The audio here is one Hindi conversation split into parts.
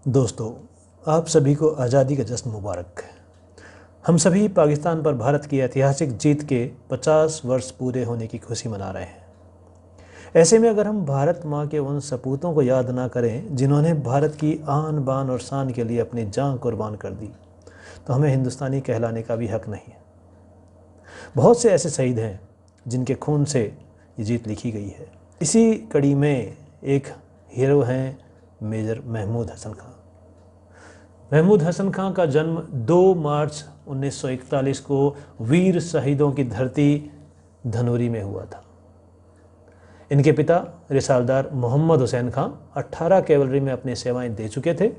दोस्तों, आप सभी को आज़ादी का जश्न मुबारक। हम सभी पाकिस्तान पर भारत की ऐतिहासिक जीत के 50 वर्ष पूरे होने की खुशी मना रहे हैं। ऐसे में अगर हम भारत माँ के उन सपूतों को याद ना करें जिन्होंने भारत की आन बान और शान के लिए अपनी जान कुर्बान कर दी, तो हमें हिंदुस्तानी कहलाने का भी हक नहीं है। बहुत से ऐसे शहीद हैं जिनके खून से ये जीत लिखी गई है। इसी कड़ी में एक हीरो हैं मेजर महमूद हसन खां। महमूद हसन खां का जन्म 2 मार्च 1941 को वीर शहीदों की धरती धनौरी में हुआ था। इनके पिता रिसालदार मोहम्मद हुसैन खां 18 कैवलरी में अपनी सेवाएं दे चुके थे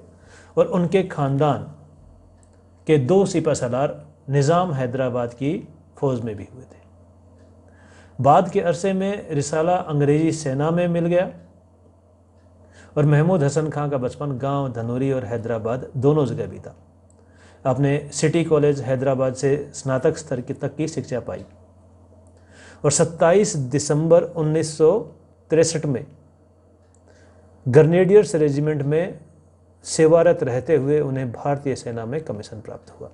और उनके खानदान के 2 सिपहसालार निज़ाम हैदराबाद की फ़ौज में भी हुए थे। बाद के अरसे में रिसाला अंग्रेज़ी सेना में मिल गया और महमूद हसन खां का बचपन गांव धनौरी और हैदराबाद दोनों जगह बीता। आपने सिटी कॉलेज हैदराबाद से स्नातक स्तर तक की शिक्षा पाई और 27 दिसंबर 1963 में ग्रेनेडियर्स रेजिमेंट में सेवारत रहते हुए उन्हें भारतीय सेना में कमीशन प्राप्त हुआ।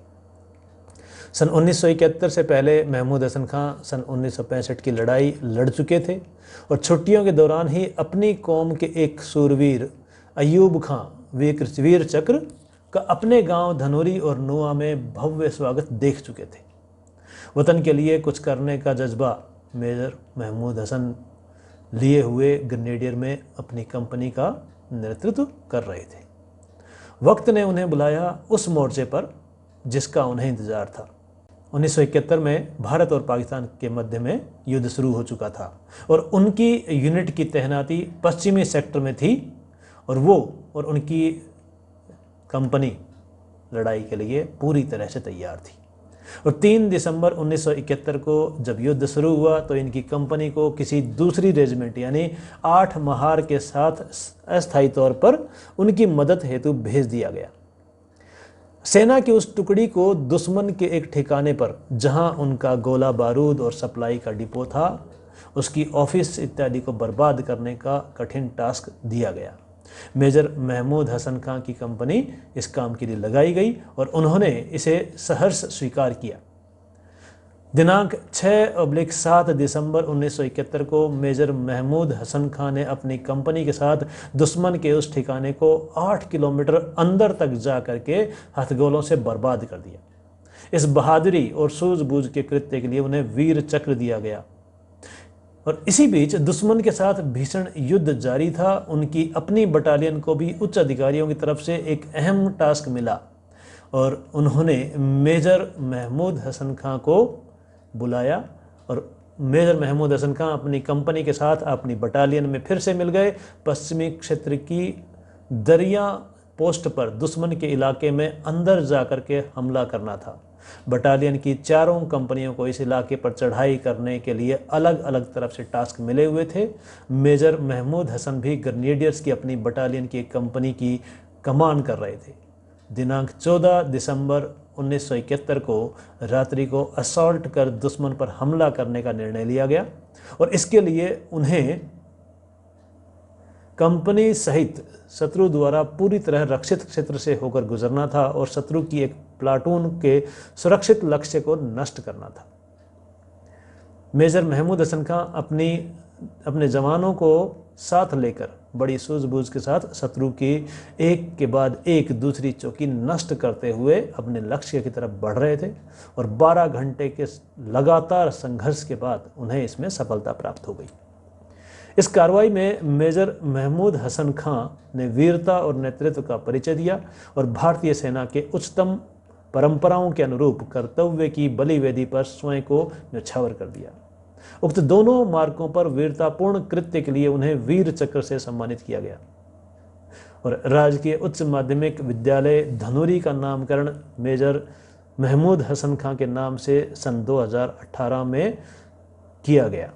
सन 1971 से पहले महमूद हसन खां सन 1965 की लड़ाई लड़ चुके थे और छुट्टियों के दौरान ही अपनी कौम के एक सूरवीर अयूब खां वीर चक्र का अपने गांव धनौरी और नुआ में भव्य स्वागत देख चुके थे। वतन के लिए कुछ करने का जज्बा मेजर महमूद हसन लिए हुए ग्रेनेडियर में अपनी कंपनी का नेतृत्व कर रहे थे। वक्त ने उन्हें बुलाया उस मोर्चे पर जिसका उन्हें इंतजार था। 1971 में भारत और पाकिस्तान के मध्य में युद्ध शुरू हो चुका था और उनकी यूनिट की तैनाती पश्चिमी सेक्टर में थी और वो और उनकी कंपनी लड़ाई के लिए पूरी तरह से तैयार थी। और 3 दिसंबर 1971 को जब युद्ध शुरू हुआ तो इनकी कंपनी को किसी दूसरी रेजिमेंट यानी 8 महार के साथ अस्थायी तौर पर उनकी मदद हेतु भेज दिया गया। सेना की उस टुकड़ी को दुश्मन के एक ठिकाने पर जहां उनका गोला बारूद और सप्लाई का डिपो था, उसकी ऑफिस इत्यादि को बर्बाद करने का कठिन टास्क दिया गया। मेजर महमूद हसन खां की कंपनी इस काम के लिए लगाई गई और उन्होंने इसे सहर्ष स्वीकार किया। दिनांक 6/7 दिसंबर 1971 को मेजर महमूद हसन खां ने अपनी कंपनी के साथ दुश्मन के उस ठिकाने को 8 किलोमीटर अंदर तक जा करके हथगोलों से बर्बाद कर दिया। इस बहादुरी और सूझबूझ के कृत्य के लिए उन्हें वीर चक्र दिया गया। और इसी बीच दुश्मन के साथ भीषण युद्ध जारी था। उनकी अपनी बटालियन को भी उच्च अधिकारियों की तरफ से एक अहम टास्क मिला और उन्होंने मेजर महमूद हसन खां को बुलाया और मेजर महमूद हसन खां अपनी कंपनी के साथ अपनी बटालियन में फिर से मिल गए। पश्चिमी क्षेत्र की दरिया पोस्ट पर दुश्मन के इलाके में अंदर जाकर के हमला करना था। बटालियन की चारों कंपनियों को इस इलाके पर चढ़ाई करने के लिए अलग अलग तरफ से टास्क मिले हुए थे। मेजर महमूद हसन भी ग्रेनेडियर्स की अपनी बटालियन की एक कंपनी की कमान कर रहे थे। दिनांक 14 दिसंबर 1971 को रात्रि को असॉल्ट कर दुश्मन पर हमला करने का निर्णय लिया गया और इसके लिए उन्हें कंपनी सहित शत्रु द्वारा पूरी तरह रक्षित क्षेत्र से होकर गुजरना था और शत्रु की एक प्लाटून के सुरक्षित लक्ष्य को नष्ट करना था। मेजर महमूद हसन खां अपने जवानों को साथ लेकर बड़ी सूझबूझ के साथ शत्रु की एक के बाद एक दूसरी चौकी नष्ट करते हुए अपने लक्ष्य की तरफ बढ़ रहे थे और 12 घंटे के लगातार संघर्ष के बाद उन्हें इसमें सफलता प्राप्त हो गई। इस कार्रवाई में मेजर महमूद हसन खां ने वीरता और नेतृत्व का परिचय दिया और भारतीय सेना के उच्चतम परंपराओं के अनुरूप कर्तव्य की बलिवेदी पर स्वयं को न्यौछावर कर दिया। उक्त दोनों मार्गों पर वीरतापूर्ण कृत्य के लिए उन्हें वीर चक्र से सम्मानित किया गया और राजकीय उच्च माध्यमिक विद्यालय धनौरी का नामकरण मेजर महमूद हसन खां के नाम से सन 2018 में किया गया।